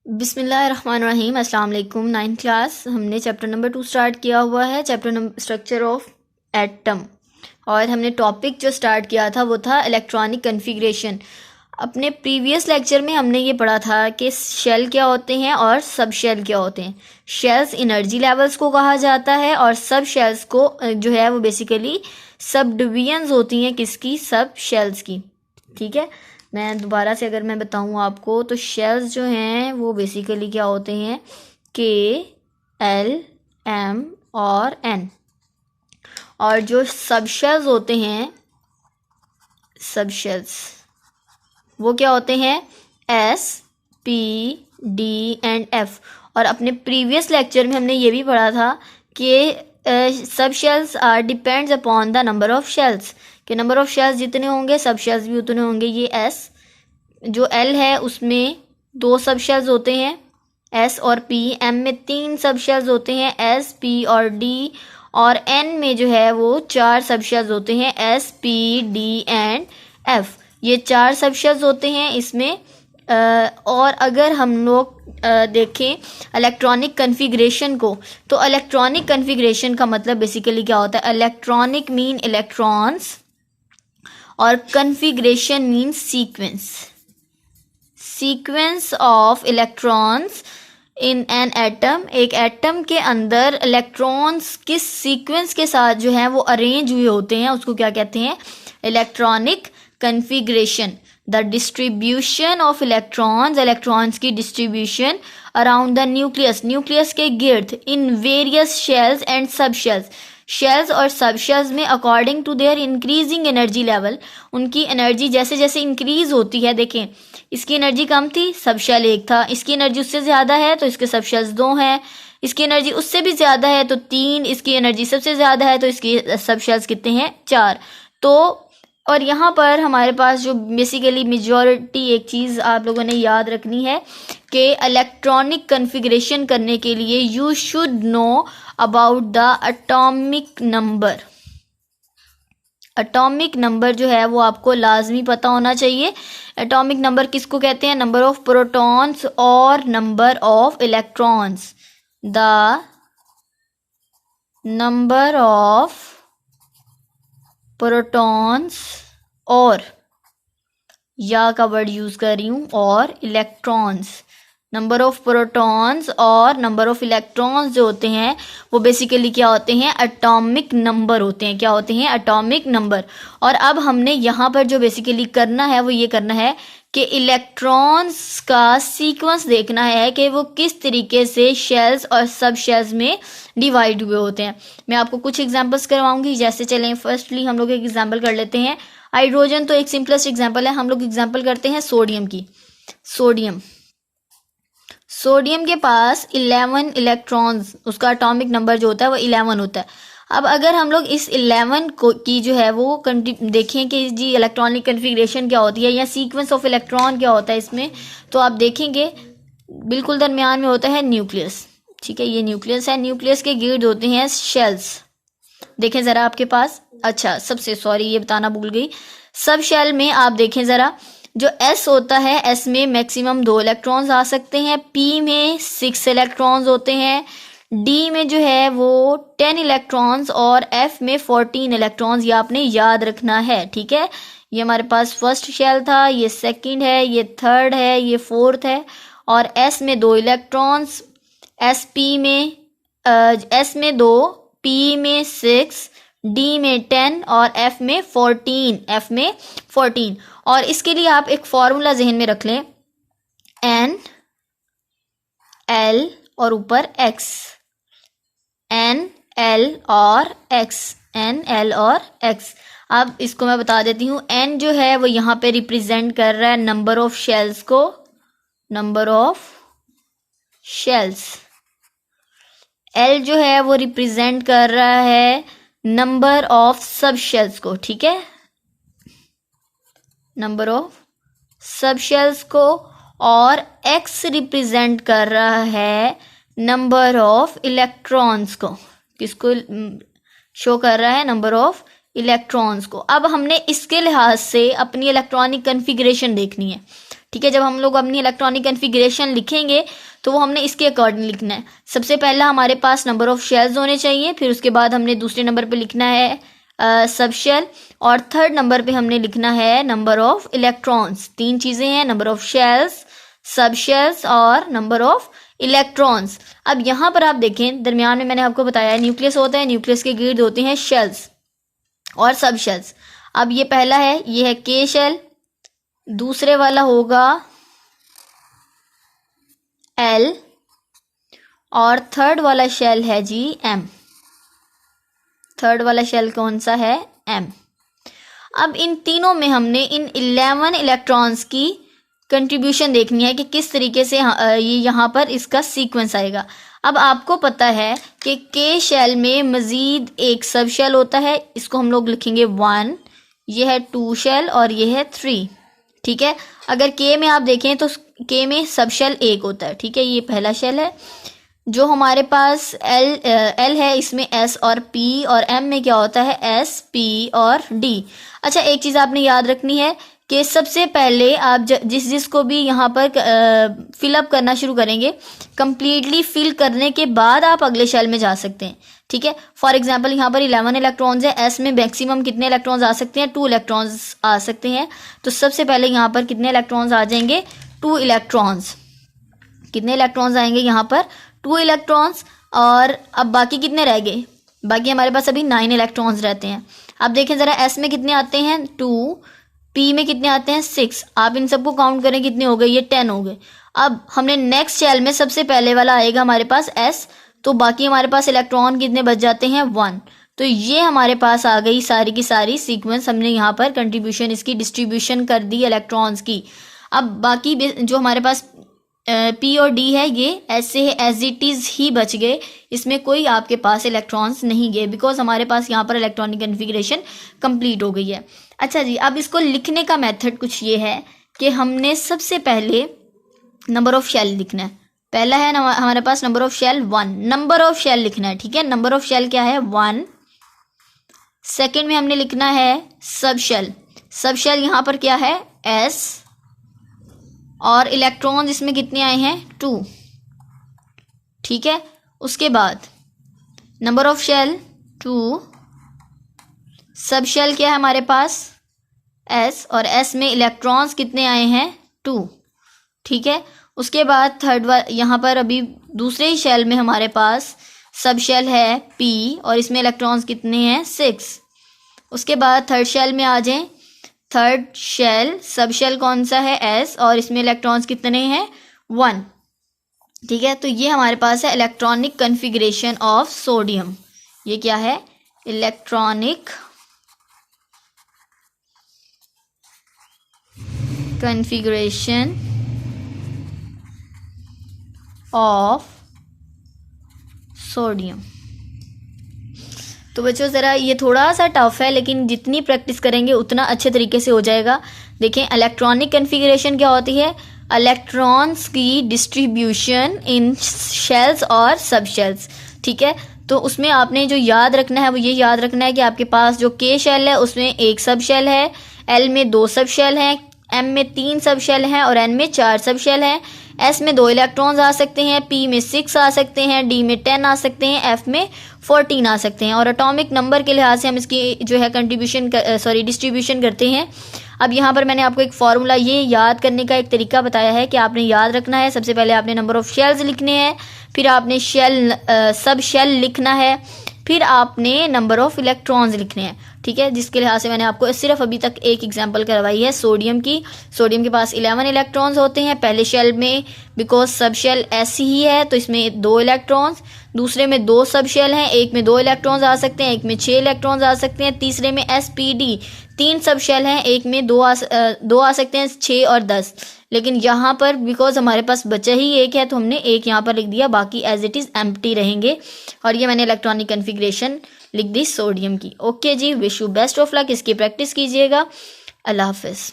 बिस्मिल्लाहिर्रहमानिर्रहीम। अस्सलाम वालेकुम। 9th क्लास हमने चैप्टर नंबर 2 स्टार्ट किया हुआ है, chapter number structure of atom. और हमने टॉपिक जो स्टार्ट किया था वो था इलेक्ट्रॉनिक कन्फिग्रेशन। अपने प्रीवियस लेक्चर में हमने ये पढ़ा था कि शेल क्या होते हैं और सब शेल क्या होते हैं। शेल्स एनर्जी लेवल्स को कहा जाता है और सब शेल्स को जो है वो बेसिकली सब डिवीजन्स होती हैं किसकी, सब शेल्स की। ठीक है, मैं दोबारा से अगर मैं बताऊं आपको तो शेल्स जो हैं वो बेसिकली क्या होते हैं, के, एल, एम और एन। और जो सब शेल्स होते हैं, सब शेल्स वो क्या होते हैं, S, P, D and F. और अपने प्रीवियस लेक्चर में हमने ये भी पढ़ा था कि sub shells are depends upon the number of shells, कि नंबर ऑफ शेल्स जितने होंगे सब शेल्स भी उतने होंगे। ये एस जो एल है उसमें 2 सब शेल्स होते हैं, एस और पी। एम में 3 सब शेल्स होते हैं, एस, पी और डी। और एन में जो है वो 4 सब शेल्स होते हैं, S, P, D and F. ये 4 सब शेल्स होते हैं इसमें। और अगर हम लोग देखें इलेक्ट्रॉनिक कन्फिग्रेशन को, तो इलेक्ट्रॉनिक कन्फिग्रेशन का मतलब बेसिकली क्या होता है, इलेक्ट्रॉनिक मीन इलेक्ट्रॉन्स और configuration mean sequence of electrons in an atom. एक एटम के अंदर इलेक्ट्रॉन्स किस सीक्वेंस के साथ जो है वो अरेंज हुए होते हैं उसको क्या कहते हैं, electronic configuration. The distribution of electrons की डिस्ट्रीब्यूशन अराउंड द न्यूक्लियस के गिर्द in various shells and sub shells और सब शेल्स में according to their increasing energy level. उनकी एनर्जी जैसे जैसे इंक्रीज होती है, देखें इसकी एनर्जी कम थी, सब शेल 1 था, इसकी एनर्जी उससे ज़्यादा है तो इसके सब शेल्स 2 हैं, इसकी एनर्जी उससे भी ज़्यादा है तो 3, इसकी एनर्जी सबसे ज़्यादा है तो इसकी सब शेल्स कितने हैं, 4। तो और यहाँ पर हमारे पास जो बेसिकली मेजॉरिटी एक चीज़ आप लोगों ने याद रखनी है कि इलेक्ट्रॉनिक कन्फिग्रेशन करने के लिए you should know about the atomic number. Atomic number जो है वो आपको लाजमी पता होना चाहिए। एटॉमिक नंबर किसको कहते हैं, नंबर ऑफ प्रोटॉन्स और number of electrons. The number of protons और, या का वर्ड यूज कर रही हूँ, और इलेक्ट्रॉन्स। नंबर ऑफ प्रोटॉन्स और नंबर ऑफ इलेक्ट्रॉन्स जो होते हैं वो बेसिकली क्या होते हैं, एटॉमिक नंबर होते हैं। क्या होते हैं, एटॉमिक नंबर। और अब हमने यहाँ पर जो बेसिकली करना है वो ये करना है कि इलेक्ट्रॉन्स का सीक्वेंस देखना है कि वो किस तरीके से शेल्स और सब शेल्स में डिवाइड हुए होते हैं। मैं आपको कुछ एग्जांपल्स करवाऊंगी। जैसे चलें, फर्स्टली हम लोग एक एग्जांपल कर लेते हैं। हाइड्रोजन तो एक सिंपलेस्ट एग्जांपल है, हम लोग एग्जांपल करते हैं सोडियम की। सोडियम के पास 11 इलेक्ट्रॉन्स, उसका एटॉमिक नंबर जो होता है वो 11 होता है। अब अगर हम लोग इस 11 को की जो है वो देखें कि जी इलेक्ट्रॉनिक कन्फिग्रेशन क्या होती है या सीक्वेंस ऑफ इलेक्ट्रॉन क्या होता है इसमें, तो आप देखेंगे बिल्कुल दरमियान में होता है न्यूक्लियस। ठीक है, ये न्यूक्लियस है, न्यूक्लियस के गिर्द होते हैं शेल्स। देखें ज़रा आपके पास, अच्छा सबसे सॉरी ये बताना भूल गई, सब शेल में आप देखें ज़रा, जो S होता है S में मैक्सिमम 2 इलेक्ट्रॉन्स आ सकते हैं, P में 6 इलेक्ट्रॉन्स होते हैं, D में जो है वो 10 इलेक्ट्रॉन्स और F में 14 इलेक्ट्रॉन्स। ये आपने याद रखना है। ठीक है, ये हमारे पास फर्स्ट शेल था, ये सेकंड है, ये थर्ड है, ये फोर्थ है। और S में 2 इलेक्ट्रॉन्स, S में 2, P में 6, D में 10 और F में 14। और इसके लिए आप एक फॉर्मूला जहन में रख लें, N, L और ऊपर X, N, L और X, N, L और X। अब इसको मैं बता देती हूँ। N जो है वो यहाँ पे रिप्रेजेंट कर रहा है नंबर ऑफ शेल्स को, नंबर ऑफ शेल्स। L जो है वो रिप्रेजेंट कर रहा है नंबर ऑफ सब शेल्स को। ठीक है, नंबर ऑफ सब शेल्स को। और X रिप्रेजेंट कर रहा है नंबर ऑफ इलेक्ट्रॉन्स को। किसको शो कर रहा है, नंबर ऑफ इलेक्ट्रॉन्स को। अब हमने इसके लिहाज से अपनी इलेक्ट्रॉनिक कन्फिग्रेशन देखनी है। ठीक है। जब हम लोग अपनी इलेक्ट्रॉनिक कन्फिग्रेशन लिखेंगे तो वो हमने इसके अकॉर्डिंग लिखना है। सबसे पहला हमारे पास नंबर ऑफ शेल्स होने चाहिए, फिर उसके बाद हमने दूसरे नंबर पे लिखना है सब शेल, और थर्ड नंबर पे हमने लिखना है नंबर ऑफ इलेक्ट्रॉन्स। 3 चीज़ें हैं, नंबर ऑफ शेल्स, सब शेल्स और नंबर ऑफ इलेक्ट्रॉन्स। अब यहाँ पर आप देखें, दरमियान में मैंने आपको बताया न्यूक्लियस होता है, न्यूक्लियस के गिर्द होते हैं शेल्स और सब शेल्स। अब ये पहला है, ये है के शेल, दूसरे वाला होगा एल, और थर्ड वाला शेल है जी एम। थर्ड वाला शेल कौन सा है? एम। अब इन तीनों में हमने इन 11 इलेक्ट्रॉन्स की कंट्रीब्यूशन देखनी है कि किस तरीके से ये यहाँ पर इसका सीक्वेंस आएगा। अब आपको पता है कि के शेल में मज़ीद एक सब शेल होता है, इसको हम लोग लिखेंगे 1, ये है 2 शेल और ये है 3, ठीक है। अगर के में आप देखें तो के में सब शेल 1 होता है, ठीक है, ये पहला शेल है। जो हमारे पास एल है, इसमें एस और पी, और एम में क्या होता है? एस, पी और डी। अच्छा, एक चीज़ आपने याद रखनी है कि सबसे पहले आप जिसको भी यहाँ पर फिलअप करना शुरू करेंगे, कंप्लीटली फिल करने के बाद आप अगले शेल में जा सकते हैं, ठीक है। फॉर एग्जांपल यहाँ पर 11 इलेक्ट्रॉन्स है, एस में मैक्सिमम कितने इलेक्ट्रॉन्स आ सकते हैं? 2 इलेक्ट्रॉन्स आ सकते हैं। तो सबसे पहले यहाँ पर कितने इलेक्ट्रॉन्स आ जाएंगे? 2 इलेक्ट्रॉन्स। कितने इलेक्ट्रॉन्स आएंगे यहाँ पर? 2 इलेक्ट्रॉन्स। और अब बाकी कितने रह गए? बाकी हमारे पास अभी 9 इलेक्ट्रॉन्स रहते हैं। अब देखें ज़रा, एस में कितने आते हैं? 2, पी में कितने आते हैं? 6। आप इन सबको काउंट करें, कितने हो गए? ये 10 हो गए। अब हमने नेक्स्ट शेल में सबसे पहले वाला आएगा हमारे पास एस, तो बाकी हमारे पास इलेक्ट्रॉन कितने बच जाते हैं? 1। तो ये हमारे पास आ गई सारी की सारी सीक्वेंस। हमने यहाँ पर कंट्रीब्यूशन, इसकी डिस्ट्रीब्यूशन कर दी इलेक्ट्रॉन्स की। अब बाकी जो हमारे पास पी और डी है, ये ऐसे एज इट इज़ ही बच गए, इसमें कोई आपके पास इलेक्ट्रॉन्स नहीं गए, बिकॉज हमारे पास यहाँ पर इलेक्ट्रॉनिक कन्फिग्रेशन कंप्लीट हो गई है। अच्छा जी, अब इसको लिखने का मेथड कुछ ये है कि हमने सबसे पहले नंबर ऑफ शेल लिखना है। पहला है हमारे पास number of shell 1, number of shell लिखना है, ठीक है। नंबर ऑफ शेल क्या है? 1। सेकेंड में हमने लिखना है सब शेल। सब शेल यहाँ पर क्या है? एस, और इलेक्ट्रॉन इसमें कितने आए हैं? 2, ठीक है। उसके बाद नंबर ऑफ शेल 2, सब शेल क्या है हमारे पास? एस, और एस में इलेक्ट्रॉन्स कितने आए हैं? 2, ठीक है। उसके बाद थर्ड यहाँ पर अभी दूसरे ही शेल में हमारे पास सब शेल है पी, और इसमें इलेक्ट्रॉन्स कितने हैं? 6। उसके बाद थर्ड शेल में आ जाएं। थर्ड शेल, सब शेल कौन सा है? एस, और इसमें इलेक्ट्रॉन्स कितने हैं? 1, ठीक है। तो ये हमारे पास है इलेक्ट्रॉनिक कन्फिग्रेशन ऑफ सोडियम। ये क्या है? Electronic configuration of sodium. तो बच्चों ज़रा ये थोड़ा सा टफ है, लेकिन जितनी प्रैक्टिस करेंगे उतना अच्छे तरीके से हो जाएगा। देखें, इलेक्ट्रॉनिक कन्फिग्रेशन क्या होती है? इलेक्ट्रॉन्स की डिस्ट्रीब्यूशन इन शेल्स और सब शेल्स, ठीक है। तो उसमें आपने जो याद रखना है वो ये याद रखना है कि आपके पास जो के शेल है उसमें 1 सब शेल है, एल में 2 सब शेल हैं, एम में 3 सब शेल हैं, और एन में 4 सब शेल हैं। एस में 2 इलेक्ट्रॉन्स आ सकते हैं, पी में 6 आ सकते हैं, डी में 10 आ सकते हैं, एफ में 14 आ सकते हैं। और एटॉमिक नंबर के लिहाज से हम इसकी जो है डिस्ट्रीब्यूशन करते हैं। अब यहाँ पर मैंने आपको एक फार्मूला, ये याद करने का एक तरीका बताया है कि आपने याद रखना है। सबसे पहले आपने नंबर ऑफ शेल्स लिखने हैं, फिर आपने सब शेल लिखना है, फिर आपने नंबर ऑफ इलेक्ट्रॉन्स लिखने हैं, ठीक है। जिसके लिहाज से मैंने आपको सिर्फ अभी तक एक एग्जांपल करवाई है सोडियम की। सोडियम के पास 11 इलेक्ट्रॉन्स होते हैं पहले शेल में, बिकॉज सब शेल ऐसी ही है तो इसमें 2 इलेक्ट्रॉन्स। दूसरे में 2 सब शेल हैं, एक में 2 इलेक्ट्रॉन्स आ सकते हैं, एक में 6 इलेक्ट्रॉन्स आ सकते हैं। तीसरे में SPD 3 सब शेल हैं, एक में 2 आ सकते हैं, 6 और 10। लेकिन यहाँ पर बिकॉज हमारे पास बचा ही एक है तो हमने एक यहाँ पर लिख दिया, बाकी एज इट इज़ एम्प्टी रहेंगे। और ये मैंने इलेक्ट्रॉनिक कन्फिग्रेशन लिख दी सोडियम की। ओके जी, wish you best of luck, इसकी प्रैक्टिस कीजिएगा। अल्लाह हाफिज़।